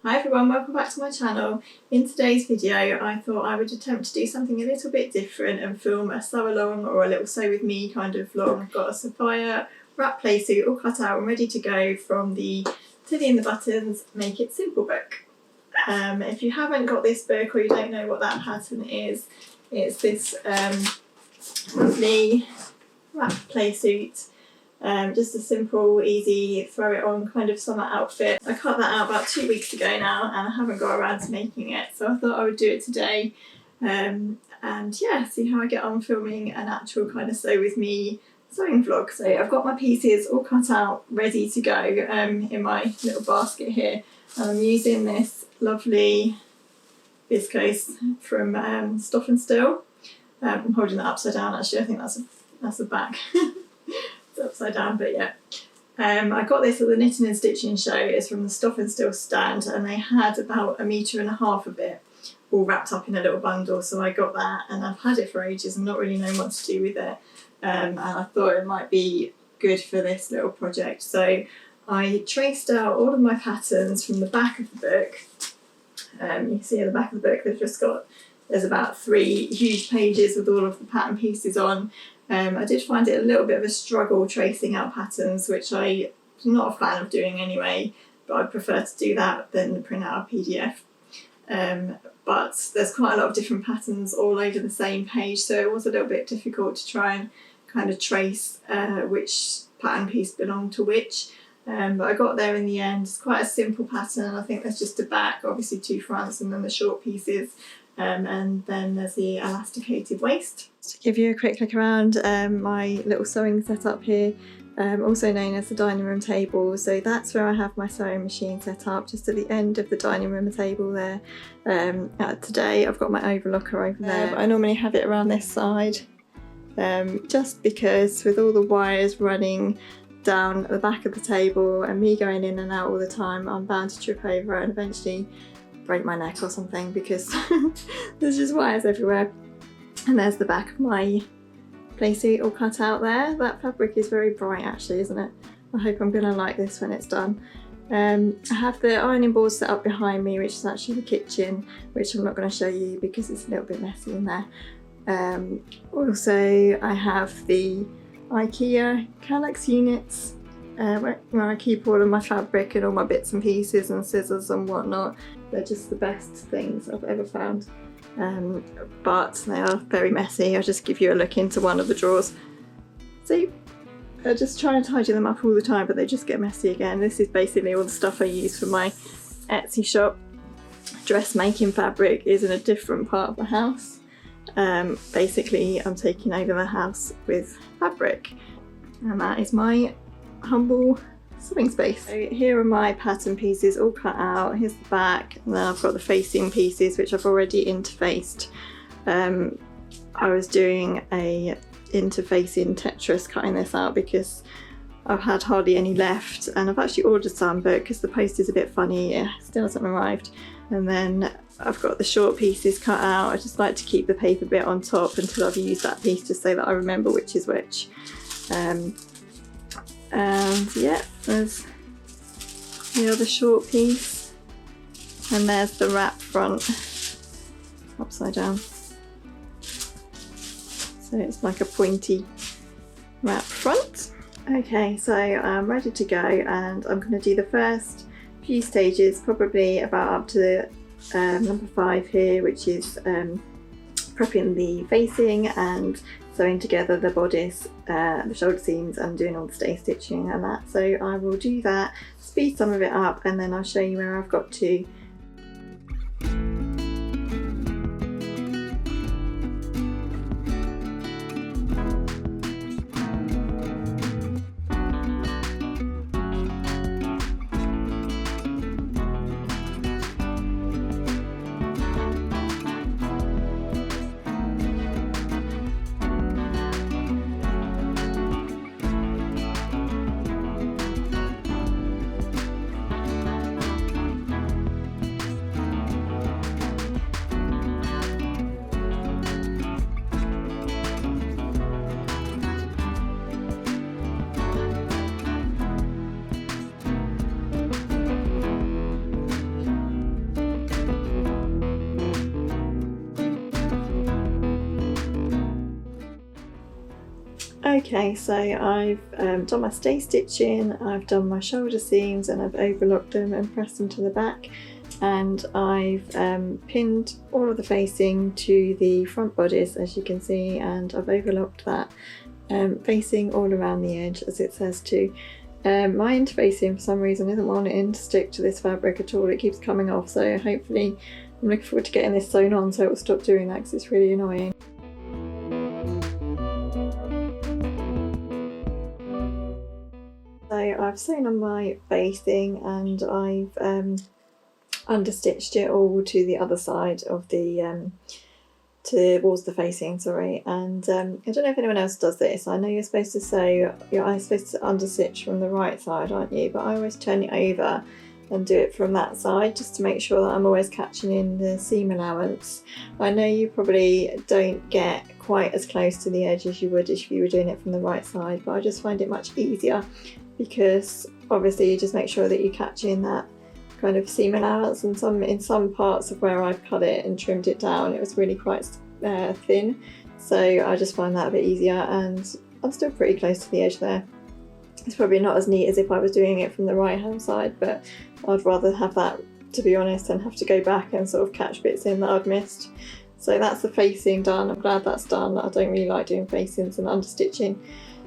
Hi everyone, welcome back to my channel. In today's video I thought I would attempt to do something a little bit different and film a sew along or a little sew with me kind of vlog. I've got a Safiya Wrap Playsuit all cut out and ready to go from the Tilly and the Buttons Make It Simple book. If you haven't got this book or you don't know what that pattern is, it's this lovely wrap playsuit. Just a simple, easy, throw it on kind of summer outfit. I cut that out about 2 weeks ago now and I haven't got around to making it, so I thought I would do it today and yeah, see how I get on filming an actual kind of sew with me sewing vlog. So I've got my pieces all cut out, ready to go in my little basket here, and I'm using this lovely viscose from Stop and Still. I'm holding that upside down actually, I think that's the back. It's upside down, but yeah. I got this at the Knitting and Stitching show. It's from the Stop and Still stand, and they had about 1.5 meters of it all wrapped up in a little bundle, so I got that and I've had it for ages and not really known what to do with it, and I thought it might be good for this little project. So I traced out all of my patterns from the back of the book. You can see at the back of the book there's about 3 huge pages with all of the pattern pieces on. I did find it a little bit of a struggle tracing out patterns, which I'm not a fan of doing anyway, but I prefer to do that than print out a PDF. But there's quite a lot of different patterns all over the same page, so it was a little bit difficult to try and kind of trace which pattern piece belonged to which. But I got there in the end. It's quite a simple pattern. I think there's just a back, obviously 2 fronts, and then the short pieces. And then there's the elasticated waist. To give you a quick look around my little sewing setup here, also known as the dining room table. So that's where I have my sewing machine set up, just at the end of the dining room table there. Today I've got my overlocker over there, but I normally have it around this side, just because with all the wires running down at the back of the table and me going in and out all the time, I'm bound to trip over and eventually break my neck or something, because there's just wires everywhere. And there's the back of my playsuit all cut out there. That fabric is very bright actually, isn't it? I hope I'm gonna like this when it's done. I have the ironing board set up behind me, which is actually the kitchen, which I'm not going to show you because it's a little bit messy in there. Also I have the IKEA Kallax units where I keep all of my fabric and all my bits and pieces and scissors and whatnot. They're just the best things I've ever found, but they are very messy. I'll just give you a look into one of the drawers. See, I just try and tidy them up all the time, but they just get messy again. This is basically all the stuff I use for my Etsy shop. Dressmaking fabric is in a different part of the house. Basically I'm taking over the house with fabric, and that is my humble sewing space. So here are my pattern pieces all cut out. Here's the back, and then I've got the facing pieces which I've already interfaced. I was doing a interfacing Tetris, cutting this out because I've had hardly any left, and I've actually ordered some, but because the post is a bit funny, it still hasn't arrived. And then I've got the short pieces cut out. I just like to keep the paper bit on top until I've used that piece, just so that I remember which is which. And yeah, there's the other short piece, and there's the wrap front upside down, so it's like a pointy wrap front. Okay, so I'm ready to go, and I'm going to do the first few stages, probably about up to number 5 here, which is prepping the facing and sewing together the bodice, the shoulder seams, and doing all the stay stitching and that. So I will do that, speed some of it up, and then I'll show you where I've got to. Okay, so I've done my stay stitching, I've done my shoulder seams and I've overlocked them and pressed them to the back, and I've pinned all of the facing to the front bodice, as you can see, and I've overlocked that facing all around the edge as it says to. My interfacing for some reason isn't wanting to stick to this fabric at all, it keeps coming off, so hopefully I'm looking forward to getting this sewn on so it will stop doing that because it's really annoying. So I've sewn on my facing and I've understitched it all to the other side of the towards the facing, sorry, and I don't know if anyone else does this. I know you're supposed to sew, you're supposed to understitch from the right side, aren't you? But I always turn it over and do it from that side just to make sure that I'm always catching in the seam allowance. I know you probably don't get quite as close to the edge as you would if you were doing it from the right side, but I just find it much easier because obviously you just make sure that you catch in that kind of seam allowance, and in some parts of where I've cut it and trimmed it down it was really quite thin, so I just find that a bit easier, and I'm still pretty close to the edge there. It's probably not as neat as if I was doing it from the right hand side, but I'd rather have that, to be honest, than have to go back and sort of catch bits in that I'd missed. So that's the facing done. I'm glad that's done. I don't really like doing facings and understitching.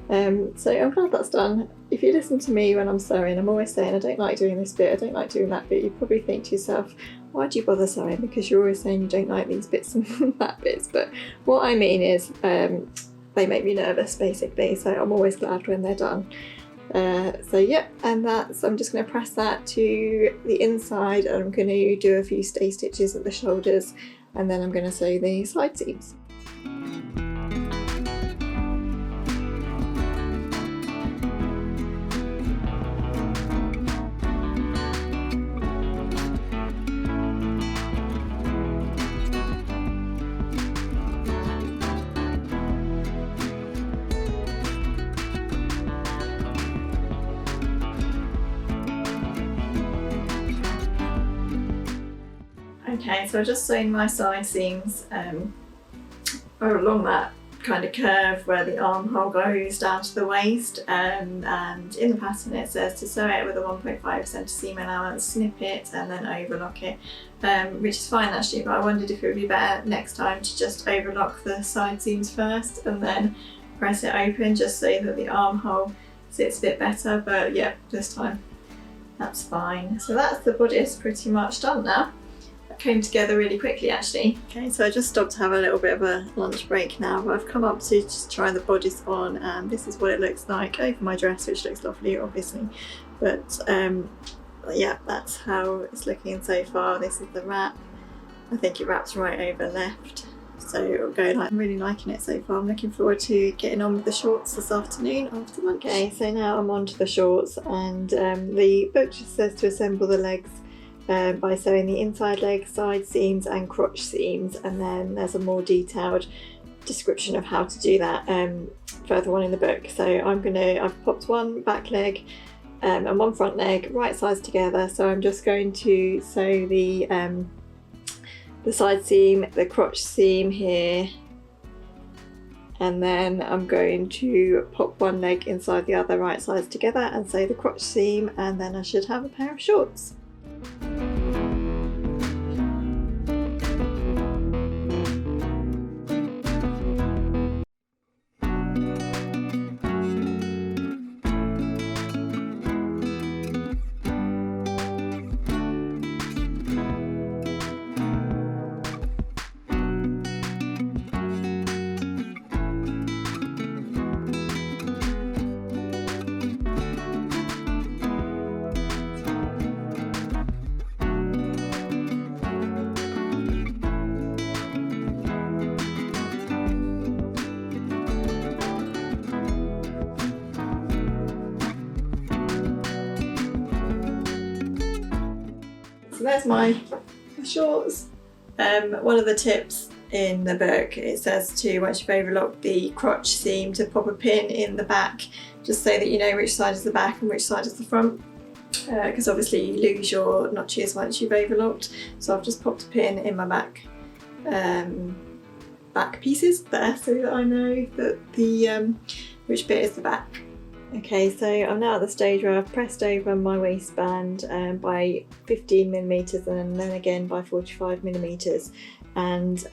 So I'm glad that's done. If you listen to me when I'm sewing, I'm always saying I don't like doing this bit, I don't like doing that bit. You probably think to yourself, why do you bother sewing? Because you're always saying you don't like these bits and that bits. But what I mean is they make me nervous basically, so I'm always glad when they're done. So yep, and I'm just going to press that to the inside, and I'm going to do a few stay stitches at the shoulders, and then I'm going to sew the side seams. Okay, so I've just sewn my side seams along that kind of curve where the armhole goes down to the waist, and in the pattern it says to sew it with a 1.5% seam allowance, snip it and then overlock it, which is fine actually, but I wondered if it would be better next time to just overlock the side seams first and then press it open just so that the armhole sits a bit better, but yeah, this time that's fine. So that's the bodice pretty much done now. Came together really quickly actually. Okay, so I just stopped to have a little bit of a lunch break now, but I've come up to just try the bodice on, and this is what it looks like over my dress, which looks lovely obviously, but yeah, that's how it's looking so far. This is the wrap. I think it wraps right over left, so it'll go like, I'm really liking it so far. I'm looking forward to getting on with the shorts this afternoon after lunch. Okay, so now I'm on to the shorts, and the book just says to assemble the legs by sewing the inside leg, side seams and crotch seams, and then there's a more detailed description of how to do that further on in the book. So I've popped one back leg and one front leg right sides together, so I'm just going to sew the side seam, the crotch seam here, and then I'm going to pop one leg inside the other right sides together and sew the crotch seam, and then I should have a pair of shorts. So there's my shorts. One of the tips in the book, it says to, once you've overlocked the crotch seam, to pop a pin in the back, just so that you know which side is the back and which side is the front, because obviously you lose your notches once you've overlocked. So I've just popped a pin in my back back pieces there, so that I know that the which bit is the back. Okay, so I'm now at the stage where I've pressed over my waistband by 15mm and then again by 45mm, and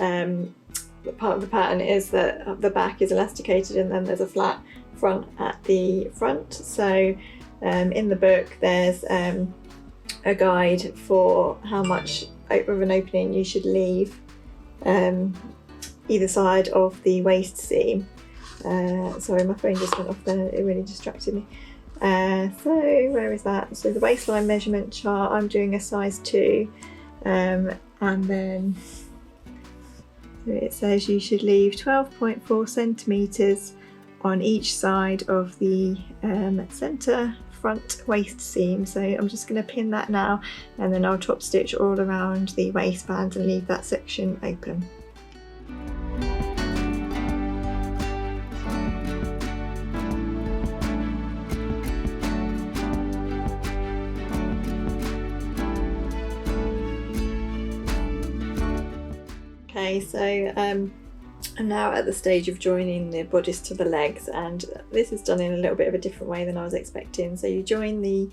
part of the pattern is that the back is elasticated and then there's a flat front at the front. So in the book there's a guide for how much of an opening you should leave either side of the waist seam. Sorry, my phone just went off there, it really distracted me. So where is that? So the waistline measurement chart, I'm doing a size 2, and then it says you should leave 12.4 centimetres on each side of the centre front waist seam. So I'm just going to pin that now, and then I'll top stitch all around the waistband and leave that section open. Okay, so I'm now at the stage of joining the bodice to the legs, and this is done in a little bit of a different way than I was expecting. So you join the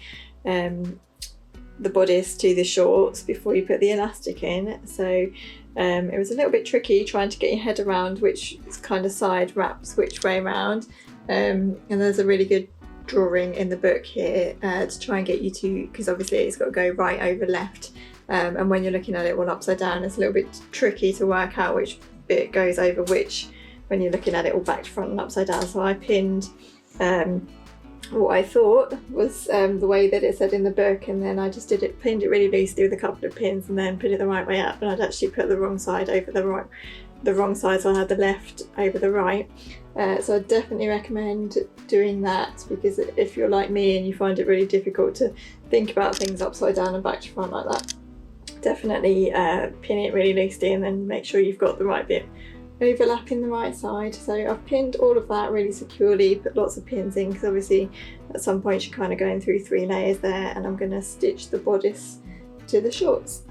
bodice to the shorts before you put the elastic in. So it was a little bit tricky trying to get your head around which kind of side wraps which way around, and there's a really good drawing in the book here to try and get you to, because obviously it's got to go right over left. And when you're looking at it all upside down, it's a little bit tricky to work out which bit goes over which when you're looking at it all back to front and upside down. So I pinned what I thought was the way that it said in the book, and then I just pinned it really loosely with a couple of pins and then put it the right way up, and I'd actually put the wrong side over the wrong side, so I had the left over the right. So I definitely recommend doing that, because if you're like me and you find it really difficult to think about things upside down and back to front like that, definitely pin it really loosely and then make sure you've got the right bit overlapping the right side. So I've pinned all of that really securely, put lots of pins in, because obviously at some point you're kind of going through 3 layers there, and I'm going to stitch the bodice to the shorts.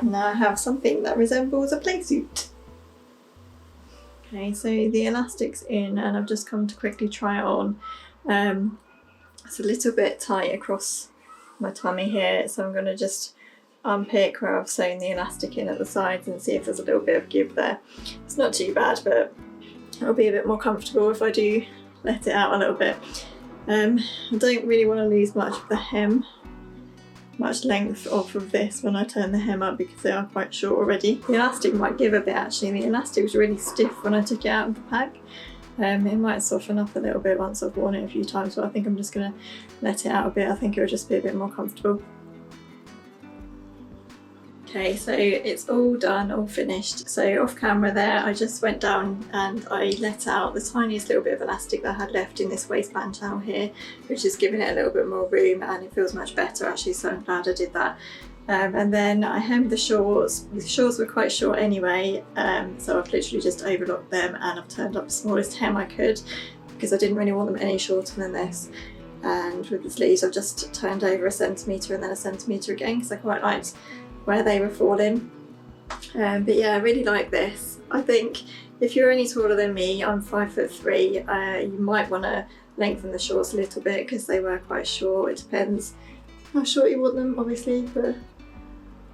Now I have something that resembles a playsuit. Okay, so the elastic's in and I've just come to quickly try it on. It's a little bit tight across my tummy here, so I'm going to just unpick where I've sewn the elastic in at the sides and see if there's a little bit of give there. It's not too bad, but it'll be a bit more comfortable if I do let it out a little bit. I don't really want to lose much of the hem, much length off of this when I turn the hem up, because they are quite short already. The elastic might give a bit actually, and the elastic was really stiff when I took it out of the pack. It might soften up a little bit once I've worn it a few times, but I think I'm just going to let it out a bit. I think it'll just be a bit more comfortable. Okay, so it's all done, all finished. So off camera there, I just went down and I let out the tiniest little bit of elastic that I had left in this waistband channel here, which is giving it a little bit more room, and it feels much better actually, so I'm glad I did that. And then I hemmed the shorts. The shorts were quite short anyway, so I've literally just overlocked them and I've turned up the smallest hem I could, because I didn't really want them any shorter than this. And with the sleeves I've just turned over 1 centimetre and then 1 centimetre again, because I quite liked where they were falling. But yeah, I really like this. I think if you're any taller than me, I'm 5'3", you might want to lengthen the shorts a little bit because they were quite short. It depends how short you want them obviously, but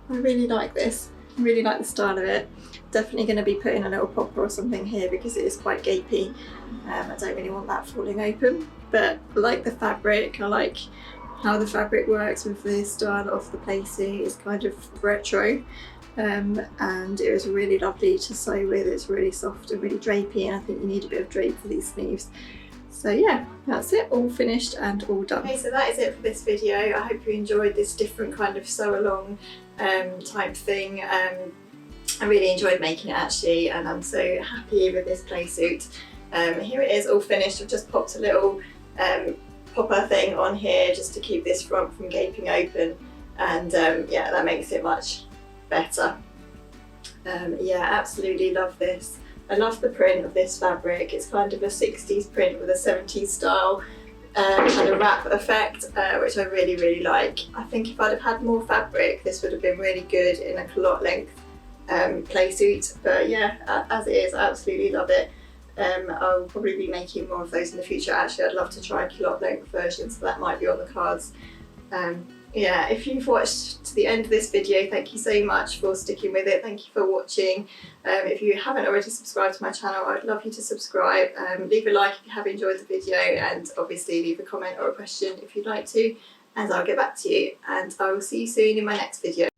I really like this. I really like the style of it. Definitely going to be putting a little popper or something here because it is quite gapey. I don't really want that falling open, but I like the fabric. I like how the fabric works with the style of the playsuit. It's kind of retro, and it was really lovely to sew with. It's really soft and really drapey, and I think you need a bit of drape for these sleeves. So yeah, that's it, all finished and all done. Okay, so that is it for this video. I hope you enjoyed this different kind of sew along type thing. I really enjoyed making it actually, and I'm so happy with this playsuit. Here it is all finished. I've just popped a little popper thing on here just to keep this front from gaping open, and yeah, that makes it much better. Yeah, absolutely love this. I love the print of this fabric. It's kind of a 60s print with a 70s style kind of wrap effect, which I really like. I think if I'd have had more fabric, this would have been really good in a culotte length playsuit. But yeah, as it is, I absolutely love it. I'll probably be making more of those in the future. Actually, I'd love to try a culotte length version, so that might be on the cards. Yeah, if you've watched to the end of this video, thank you so much for sticking with it. Thank you for watching. If you haven't already subscribed to my channel, I'd love you to subscribe. Leave a like if you have enjoyed the video, and obviously leave a comment or a question if you'd like to, and I'll get back to you. And I will see you soon in my next video.